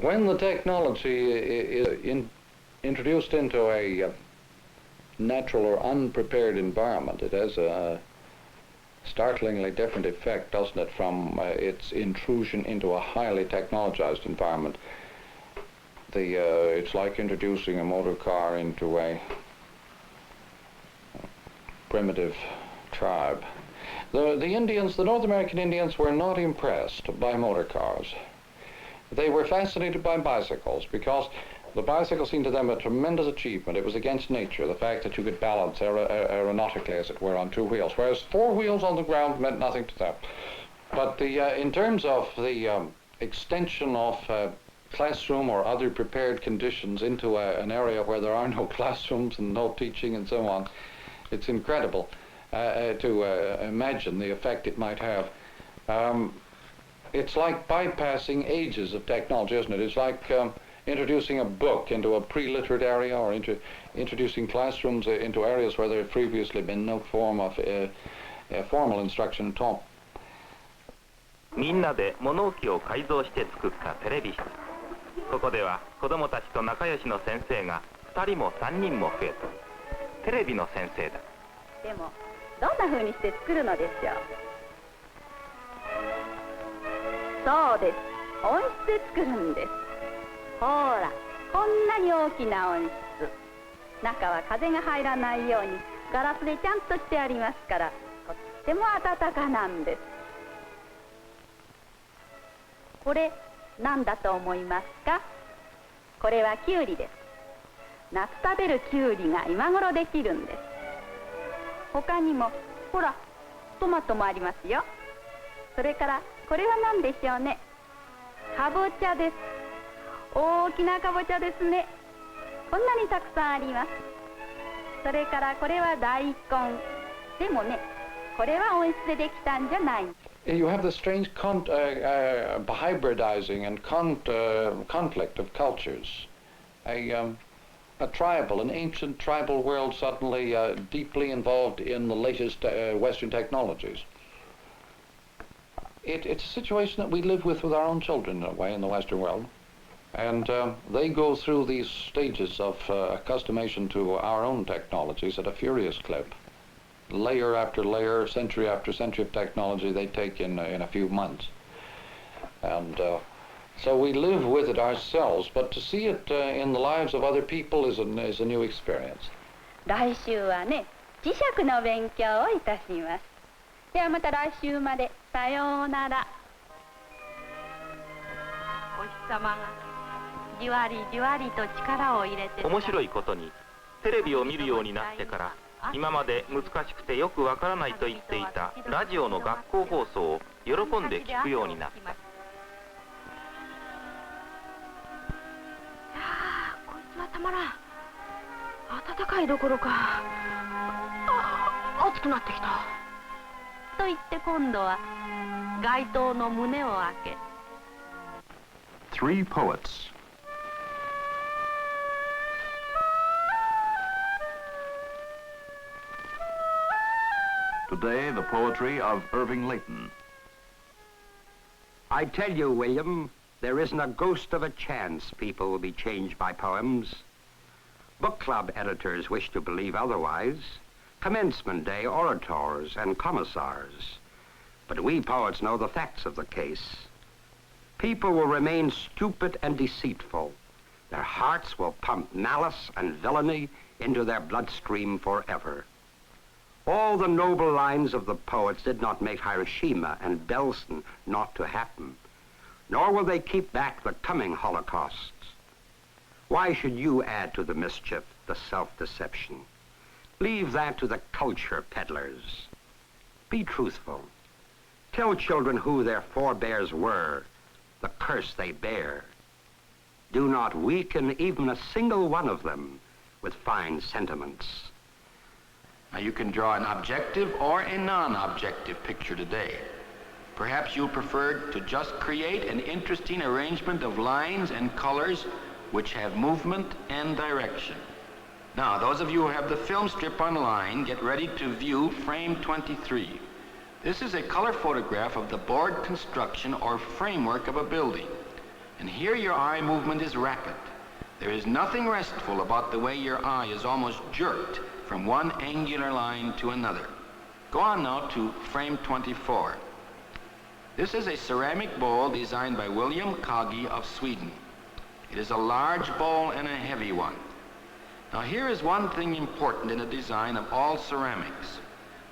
When the technology is introduced into a natural or unprepared environment, it has a startlingly different effect, doesn't it, from its intrusion into a highly technologized environment. It's like introducing a motor car into a primitive tribe. The North American Indians were not impressed by motor cars. They were fascinated by bicycles because the bicycle seemed to them a tremendous achievement. It was against nature, the fact that you could balance aeronautically, as it were, on two wheels, whereas four wheels on the ground meant nothing to them. But in terms of the extension of classroom or other prepared conditions into an area where there are no classrooms and no teaching and so on, it's incredible to imagine the effect it might have. It's like bypassing ages of technology, isn't it? It's like introducing a book into a pre-literate area, or introducing classrooms into areas where there had previously been no form of formal instruction at all. みんなで物置を改造して作ったテレビ室。ここでは子供たちと仲良しの先生が2人も3人も増えた。テレビの先生だ。でもどんな風にして作るのでしょう。そうです。温室で作るんです。ほら、こんなに大きな温室。中は風が入らないようにガラスでちゃんとしてありますから、とっても暖かなんです。これ何だと思いますか？これはキュウリです。夏食べるキュウリが今頃できるんです。他にもほらトマトもありますよ。それからこれは何でしょうね。かぼちゃです。大きなかぼちゃですね。こんなにたくさんあります。それからこれは大根。でもね、これは温室でできたんじゃない。You have the strange hybridizing and conflict of cultures. A tribal, an ancient tribal world suddenly deeply involved in the latest Western technologies. It's a situation that we live with our own children in a way in the Western world. And they go through these stages of accustomation to our own technologies at a furious clip. Layer after layer, century after century of technology they take in a few months. And so we live with it ourselves, but to see it in the lives of other people is a new experience. 来週はね、磁石の勉強をいたします。ではまた来週まで。さようなら。お日様がじわりじわりと力を入れて。面白いことに、テレビを見るようになってから、今まで難しくてよくわからないと言っていたラジオの学校放送を喜んで聞くようになった。こいつはたまらん。暖かいどころか暑くなってきた。と言って今度は街灯の胸を開け。Three poets. Today, the poetry of Irving Layton. I tell you, William, there isn't a ghost of a chance people will be changed by poems. Book club editors wish to believe otherwise. Commencement day orators and commissars. But we poets know the facts of the case. People will remain stupid and deceitful. Their hearts will pump malice and villainy into their bloodstream forever. All the noble lines of the poets did not make Hiroshima and Belsen not to happen, nor will they keep back the coming holocausts. Why should you add to the mischief, the self-deception? Leave that to the culture peddlers. Be truthful. Tell children who their forebears were, the curse they bear. Do not weaken even a single one of them with fine sentiments. Now you can draw an objective or a non-objective picture today. Perhaps you'll prefer to just create an interesting arrangement of lines and colors which have movement and direction. Now, those of you who have the film strip online, get ready to view frame 23. This is a color photograph of the board construction or framework of a building. And here your eye movement is rapid. There is nothing restful about the way your eye is almost jerked from one angular line to another. Go on now to frame 24. This is a ceramic bowl designed by William Kagi of Sweden. It is a large bowl and a heavy one. Now here is one thing important in the design of all ceramics.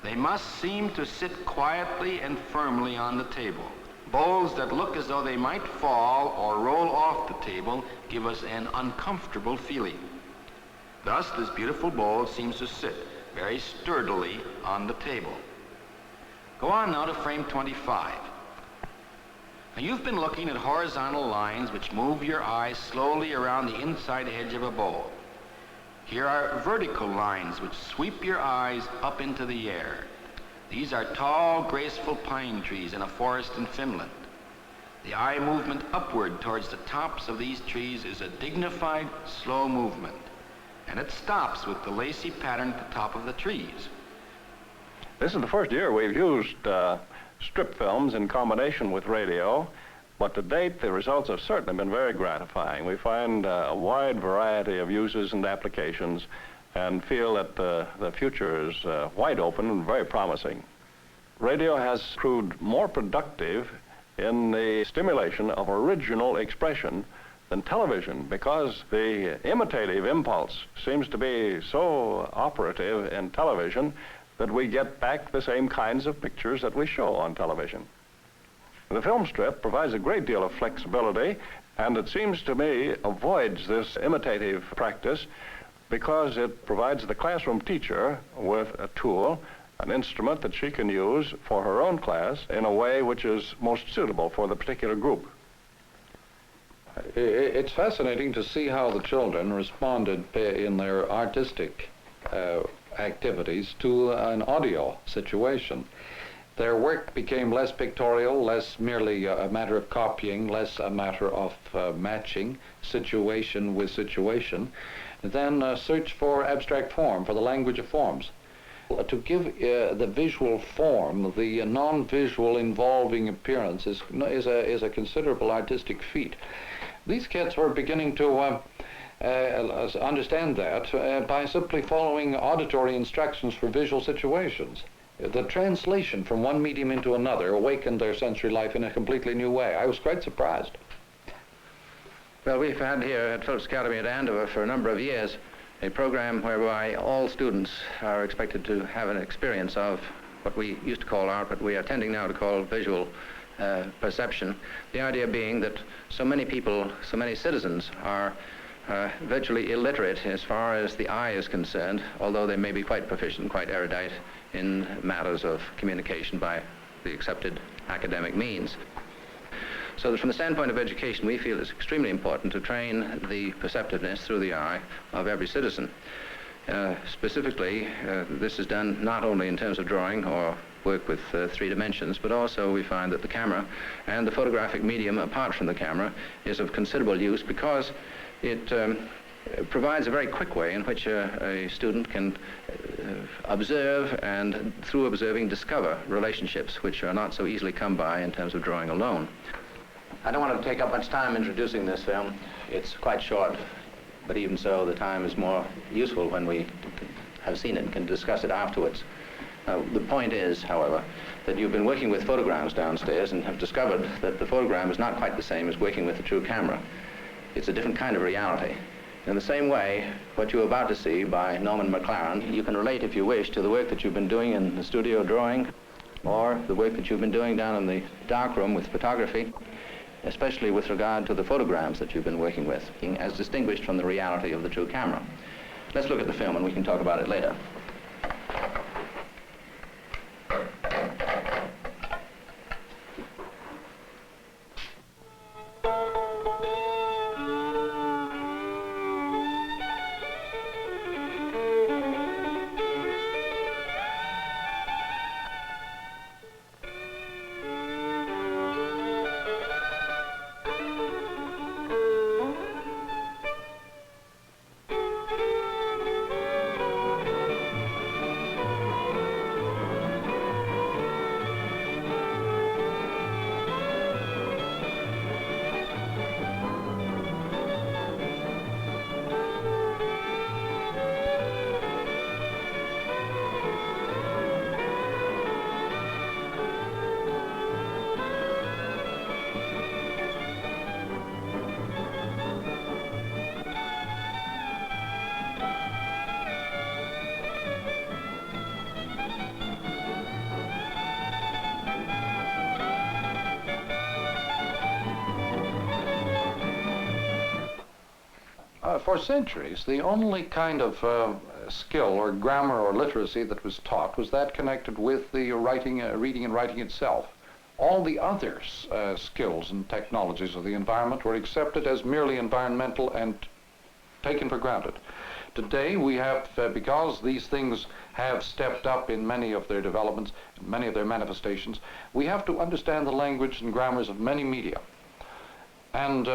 They must seem to sit quietly and firmly on the table. Bowls that look as though they might fall or roll off the table give us an uncomfortable feeling. Thus, this beautiful bowl seems to sit very sturdily on the table. Go on now to frame 25. Now, you've been looking at horizontal lines which move your eye slowly around the inside edge of a bowl. Here are vertical lines which sweep your eyes up into the air. These are tall, graceful pine trees in a forest in Finland. The eye movement upward towards the tops of these trees is a dignified, slow movement, and it stops with the lacy pattern at the top of the trees. This is the first year we've used strip films in combination with radio, but to date the results have certainly been very gratifying. We find a wide variety of uses and applications and feel that the future is wide open and very promising. Radio has proved more productive in the stimulation of original expression than television because the imitative impulse seems to be so operative in television that we get back the same kinds of pictures that we show on television. The film strip provides a great deal of flexibility, and it seems to me avoids this imitative practice because it provides the classroom teacher with a tool, an instrument that she can use for her own class in a way which is most suitable for the particular group. It's fascinating to see how the children responded in their artistic activities to an audio situation. Their work became less pictorial, less merely a matter of copying, less a matter of matching situation with situation, then search for abstract form, for the language of forms. To give the visual form, the non-visual involving appearance is a considerable artistic feat. These kids were beginning to understand that by simply following auditory instructions for visual situations. The translation from one medium into another awakened their sensory life in a completely new way. I was quite surprised. Well, we've had here at Phillips Academy at Andover for a number of years a program whereby all students are expected to have an experience of what we used to call art, but we are tending now to call visual perception. The idea being that so many people, so many citizens are virtually illiterate as far as the eye is concerned, although they may be quite proficient, quite erudite in matters of communication by the accepted academic means. So that from the standpoint of education, we feel it's extremely important to train the perceptiveness through the eye of every citizen. Specifically, this is done not only in terms of drawing or work with 3 dimensions, but also we find that the camera and the photographic medium apart from the camera is of considerable use because it provides a very quick way in which a student can observe and through observing discover relationships which are not so easily come by in terms of drawing alone. I don't want to take up much time introducing this film. It's quite short, but even so the time is more useful when we have seen it and can discuss it afterwards. The point is, however, that you've been working with photograms downstairs and have discovered that the photogram is not quite the same as working with the true camera. It's a different kind of reality. In the same way, what you're about to see by Norman McLuhan, you can relate, if you wish, to the work that you've been doing in the studio drawing or the work that you've been doing down in the darkroom with photography, especially with regard to the photograms that you've been working with, as distinguished from the reality of the true camera. Let's look at the film and we can talk about it later. For centuries, the only kind of skill or grammar or literacy that was taught was that connected with the reading and writing itself. All the other skills and technologies of the environment were accepted as merely environmental and taken for granted. Today we have, because these things have stepped up in many of their developments, many of their manifestations, we have to understand the language and grammars of many media. And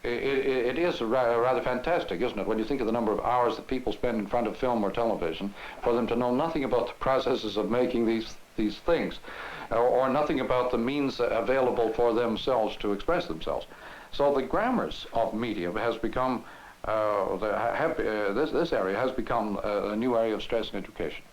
it is rather fantastic, isn't it, when you think of the number of hours that people spend in front of film or television, for them to know nothing about the processes of making these things, or nothing about the means available for themselves to express themselves. So the grammars of media has become, this area has become a new area of stress in education.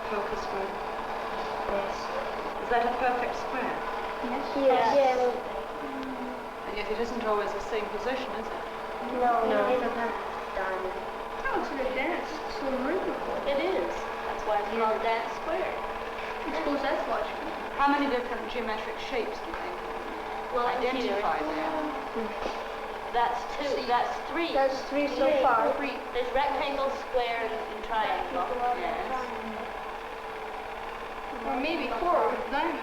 Focus group. Yes. Is that a perfect square? Yes. And yet it isn't always the same position, is it? No. It doesn't have diamond. Oh, it's a dance. It's so remarkable. It is. That's why it's called dance square. I suppose that's logical. How many different geometric shapes do you think Well, identify there? That's two. That's three. That's three so far. There's rectangle, square, and triangle. Yes. Or maybe four with diamond.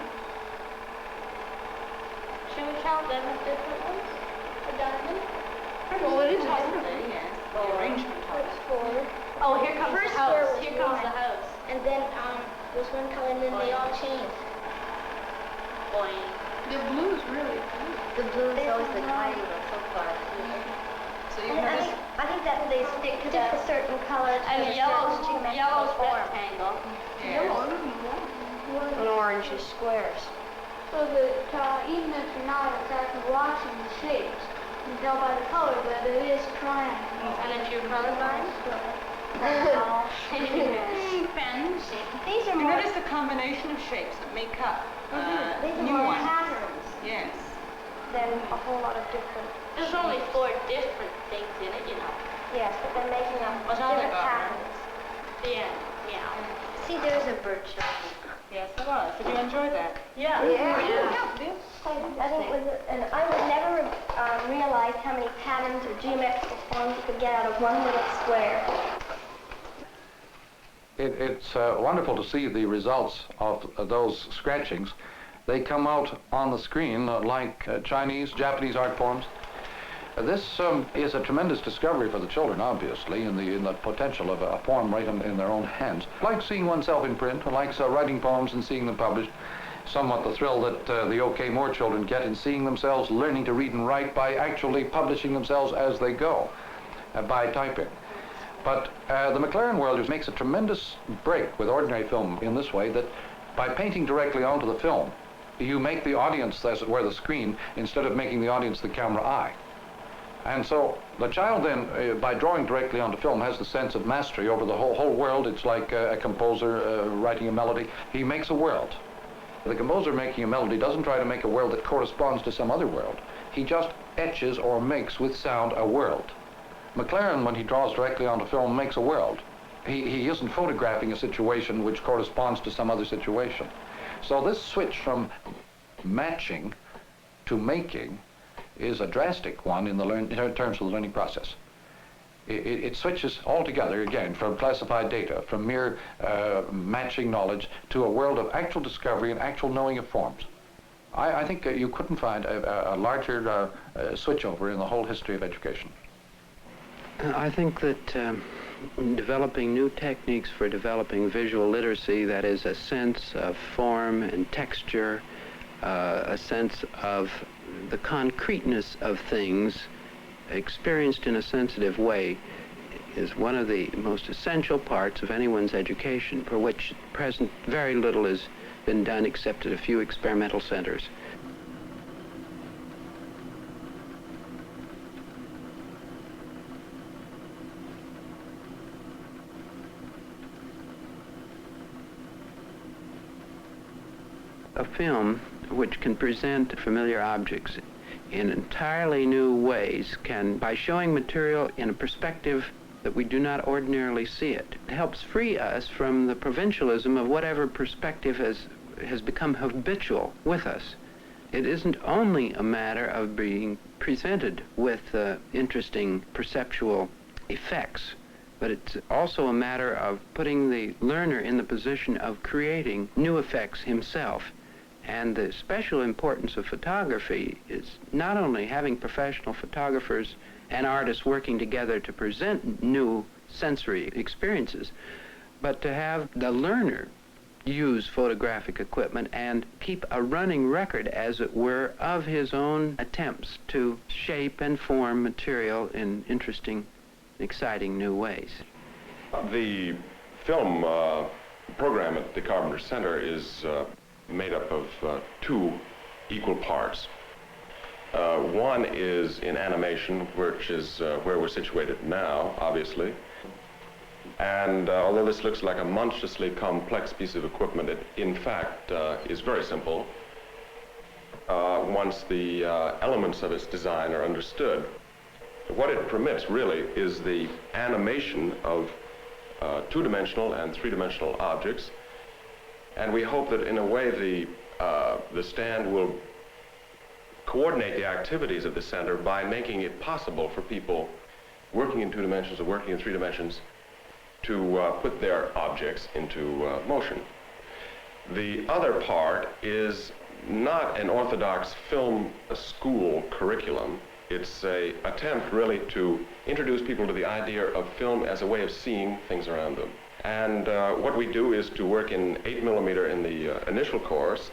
Should we count them as different ones? A diamond? Well, it is a Possibly, yes. The arrangement of it. Four. Oh, here comes the house. Here comes the house. And then this one color, and then they all change. Boing. The blue is really blue. The blue is always the triangle so far. So you have this. I think that they stick to a certain color. And yellow's rectangle. Yes. And orange is squares. So that even if you're not exactly watching the shapes, you can tell by the color that it is triangle. And if you're colorblind? Pens. These are And more, that is the combination of shapes that make up these are new more ones. patterns Yes. than a whole lot of different. There's only 4 different things in it, you know. Yes, but they're making up different patterns. Yeah. See, there's a bird showing. Yes, it was. Did you enjoy that? Yeah. I think and I would never realize how many patterns or geometrical forms you could get out of one little square. It's wonderful to see the results of those scratchings. They come out on the screen like Chinese, Japanese art forms. This is a tremendous discovery for the children, obviously, in the potential of a form right in their own hands. Like seeing oneself in print, like writing poems and seeing them published. Somewhat the thrill that the OK Moore children get in seeing themselves learning to read and write by actually publishing themselves as they go, by typing. But the McLuhan world makes a tremendous break with ordinary film in this way, that by painting directly onto the film, you make the audience, as it were, the screen, instead of making the audience the camera eye. And so the child then, by drawing directly onto film, has the sense of mastery over the whole world. It's like a composer writing a melody. He makes a world. The composer making a melody doesn't try to make a world that corresponds to some other world. He just etches or makes with sound a world. McLuhan, when he draws directly onto film, makes a world. He isn't photographing a situation which corresponds to some other situation. So this switch from matching to making is a drastic one in terms of the learning process. It switches altogether, again, from classified data, from mere matching knowledge, to a world of actual discovery and actual knowing of forms. I think you couldn't find a larger switchover in the whole history of education. I think that developing new techniques for developing visual literacy, that is a sense of form and texture, a sense of the concreteness of things experienced in a sensitive way, is one of the most essential parts of anyone's education, for which at present very little has been done except at a few experimental centers. A film which can present familiar objects in entirely new ways can, by showing material in a perspective that we do not ordinarily see it, helps free us from the provincialism of whatever perspective has become habitual with us. It isn't only a matter of being presented with interesting perceptual effects, but it's also a matter of putting the learner in the position of creating new effects himself. And the special importance of photography is not only having professional photographers and artists working together to present new sensory experiences, but to have the learner use photographic equipment and keep a running record, as it were, of his own attempts to shape and form material in interesting, exciting new ways. The film program at the Carpenter Center is made up of two equal parts. One is in animation, which is where we're situated now, obviously. And although this looks like a monstrously complex piece of equipment, it in fact is very simple once the elements of its design are understood. What it permits really is the animation of two-dimensional and three-dimensional objects, and we hope that in a way the stand will coordinate the activities of the center by making it possible for people working in two dimensions or working in three dimensions to put their objects into motion. The other part is not an orthodox film school curriculum. It's an attempt really to introduce people to the idea of film as a way of seeing things around them. And what we do is to work in 8mm in the initial course,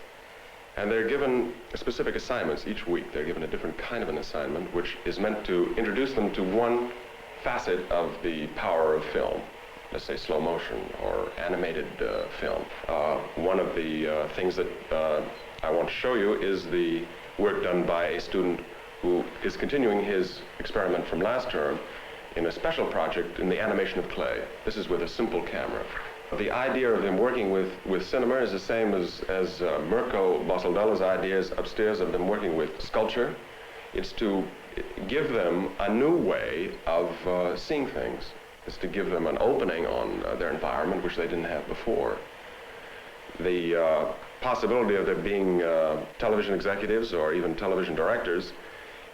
and they're given specific assignments each week. They're given a different kind of an assignment, which is meant to introduce them to one facet of the power of film. Let's say slow motion or animated film. One of the things that I want to show you is the work done by a student who is continuing his experiment from last term in a special project in the animation of clay. This is with a simple camera. The idea of them working with cinema is the same as Mirko Bosaldella's ideas upstairs of them working with sculpture. It's to give them a new way of seeing things. It's to give them an opening on their environment, which they didn't have before. The possibility of there being television executives or even television directors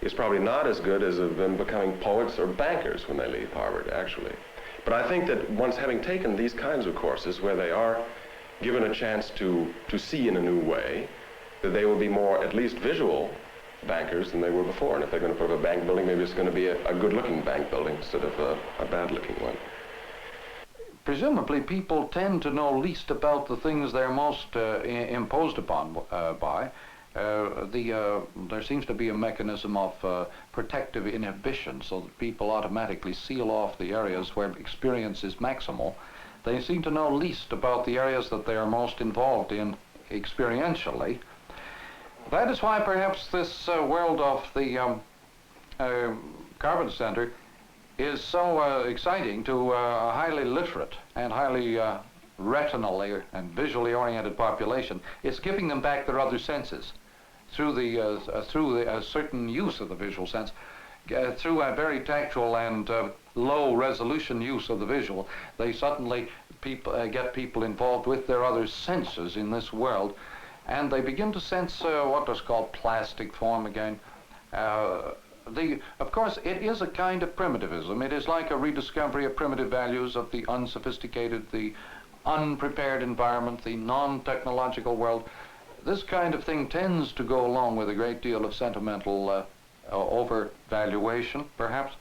is probably not as good as of them becoming poets or bankers when they leave Harvard, actually. But I think that once having taken these kinds of courses where they are given a chance to see in a new way, that they will be more at least visual bankers than they were before. And if they're going to put up a bank building, maybe it's going to be a good-looking bank building instead of a bad-looking one. Presumably, people tend to know least about the things they're most imposed upon by. There seems to be a mechanism of protective inhibition, so that people automatically seal off the areas where experience is maximal. They seem to know least about the areas that they are most involved in experientially. That is why perhaps this world of the Carpenter Center is so exciting to a highly literate and highly retinally and visually oriented population. It's giving them back their other senses through the certain use of the visual sense, through a very tactual and low resolution use of the visual. They suddenly get people involved with their other senses in this world, and they begin to sense what is called plastic form again. Of course, it is a kind of primitivism. It is like a rediscovery of primitive values of the unsophisticated, the unprepared environment, the non-technological world. This kind of thing tends to go along with a great deal of sentimental overvaluation, perhaps,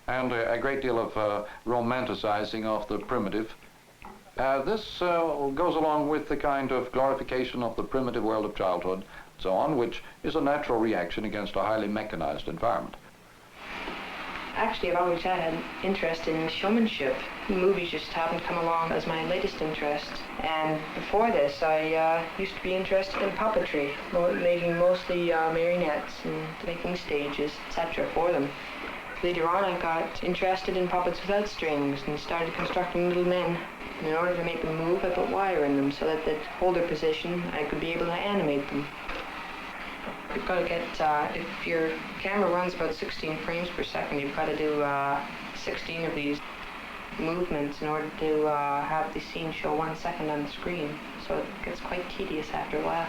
and a great deal of romanticizing of the primitive. This goes along with the kind of glorification of the primitive world of childhood, so on, which is a natural reaction against a highly mechanized environment. Actually, I've always had an interest in showmanship. Movies just happened to come along as my latest interest. And before this, I used to be interested in puppetry, making mostly marionettes and making stages, etc. for them. Later on, I got interested in puppets without strings and started constructing little men. And in order to make them move, I put wire in them so that they'd hold their position. I could be able to animate them. You've got to get, if your camera runs about 16 frames per second, you've got to do 16 of these movements in order to have the scene show 1 second on the screen. So it gets quite tedious after a while.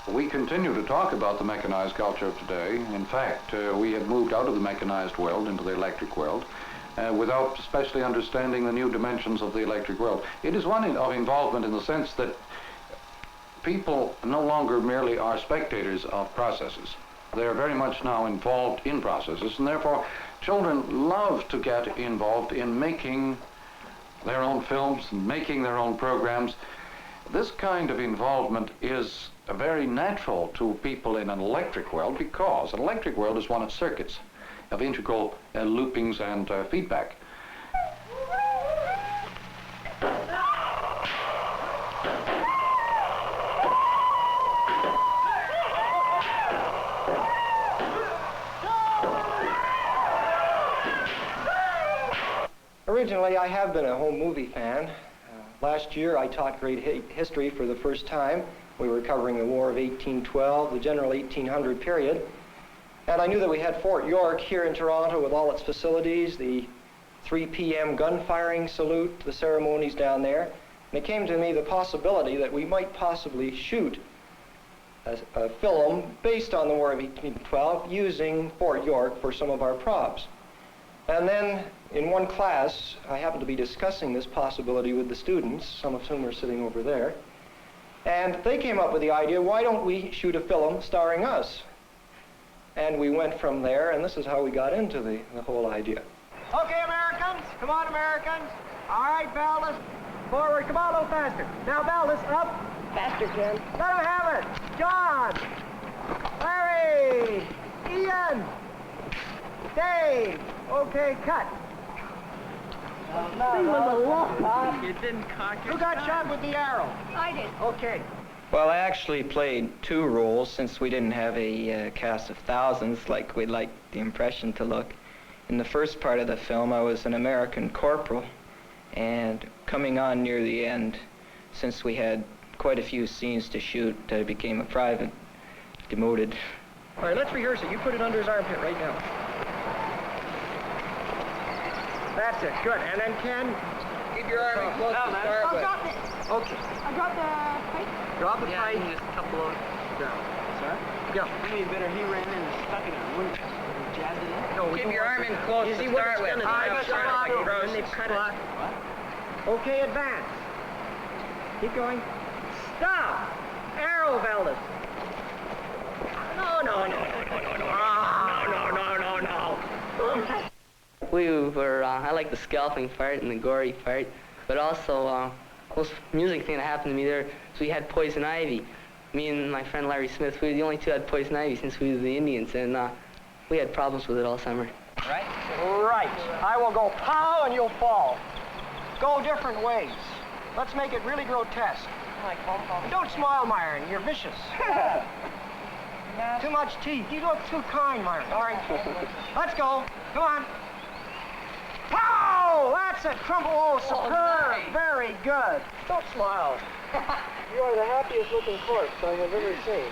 We continue to talk about the mechanized culture of today. In fact, we have moved out of the mechanized world into the electric world without especially understanding the new dimensions of the electric world. It is one of involvement in the sense that people no longer merely are spectators of processes. They are very much now involved in processes, and therefore children love to get involved in making their own films and making their own programs. This kind of involvement is very natural to people in an electric world, because an electric world is one of circuits of integral loopings and feedback. Originally, I have been a home movie fan. Last year, I taught grade history for the first time. We were covering the War of 1812, the general 1800 period. And I knew that we had Fort York here in Toronto with all its facilities, the 3 p.m. gun firing salute, the ceremonies down there. And it came to me the possibility that we might possibly shoot a film based on the War of 1812 using Fort York for some of our props. And then in one class, I happened to be discussing this possibility with the students, some of whom are sitting over there. And they came up with the idea, why don't we shoot a film starring us? And we went from there, and this is how we got into the whole idea. Okay, Americans. Come on, Americans. All right, Valdez. Forward. Come on, a little faster. Now, Valdez, up. Faster, Ken. Let him have it. John. Larry. Ian. Dave. Okay, cut. You didn't cock your Who got shot with the arrow? I did. Okay. Well, I actually played 2 roles since we didn't have a cast of thousands like we'd like the impression to look. In the first part of the film, I was an American corporal, and coming on near the end, since we had quite a few scenes to shoot, I became a private, demoted. All right, let's rehearse it. You put it under his armpit right now. That's it. Good. And then, Ken, keep your arm close to start with. I'll drop it. Okay. I'll drop the pipe. Drop the pipe. Just a couple of... Down. Sorry? Go. Maybe better he ran in and stuck it on. Wouldn't jazz it in? No, Keep your arm in close to start with. And they've cut it. What? Okay, advance. Keep going. Stop. Arrow, Valdez. No. We were, I like the scalping part and the gory part, but also, most amusing thing that happened to me there is we had poison ivy. Me and my friend Larry Smith, we were the only 2 that had poison ivy since we were the Indians, and we had problems with it all summer. Right? Right. I will go pow and you'll fall. Go different ways. Let's make it really grotesque. And don't smile, Myron. You're vicious. Too much teeth. You look too kind, Myron. All right. Let's go. Come on. Pow! That's it. Crumble. Oh, superb. Very good. Don't smile. You are the happiest looking corpse I have ever seen.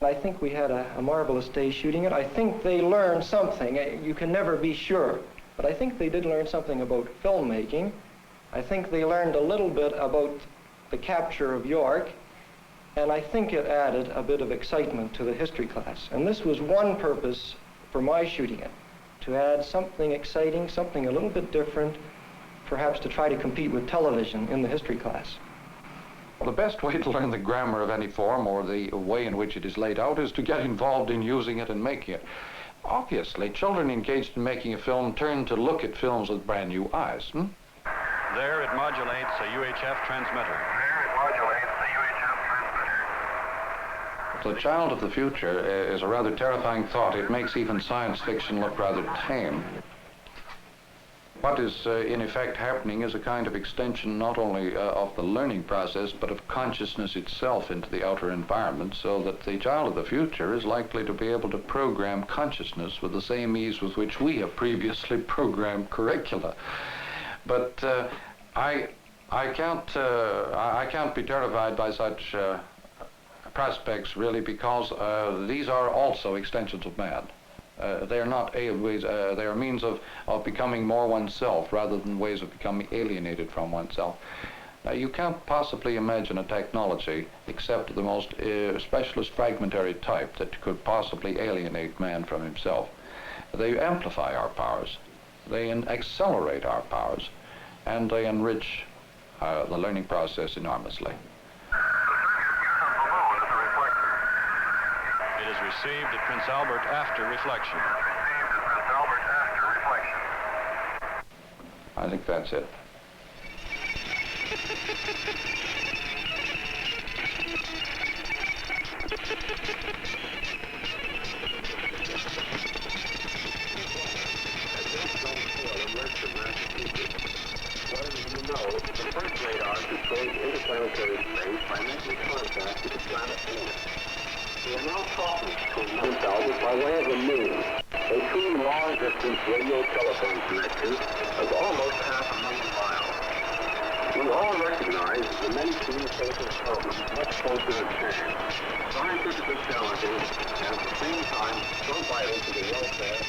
I think we had a marvelous day shooting it. I think they learned something. You can never be sure. But I think they did learn something about filmmaking. I think they learned a little bit about the capture of York. And I think it added a bit of excitement to the history class. And this was one purpose for my shooting it, to add something exciting, something a little bit different, perhaps to try to compete with television in the history class. Well, the best way to learn the grammar of any form or the way in which it is laid out is to get involved in using it and making it. Obviously, children engaged in making a film turn to look at films with brand new eyes. There it modulates a UHF transmitter. The child of the future is a rather terrifying thought. It makes even science fiction look rather tame. What is in effect happening is a kind of extension not only of the learning process, but of consciousness itself into the outer environment, so that the child of the future is likely to be able to program consciousness with the same ease with which we have previously programmed curricula. But I can't be terrified by such prospects, really, because these are also extensions of man. They are not ways, they are means of becoming more oneself rather than ways of becoming alienated from oneself. You can't possibly imagine a technology except the most specialist fragmentary type that could possibly alienate man from himself. They amplify our powers, they accelerate our powers, and they enrich the learning process enormously. It is received at Prince Albert after reflection. I think that's it. The first radar controls interplanetary space by making contact with the planet Venus. We are now talking to Prince Albert by way of the moon. A true long-distance radio telephone connection of almost 500,000 miles. We all recognize the many communications problems much closer at hand. Scientific challenges and at the same time so vital to the welfare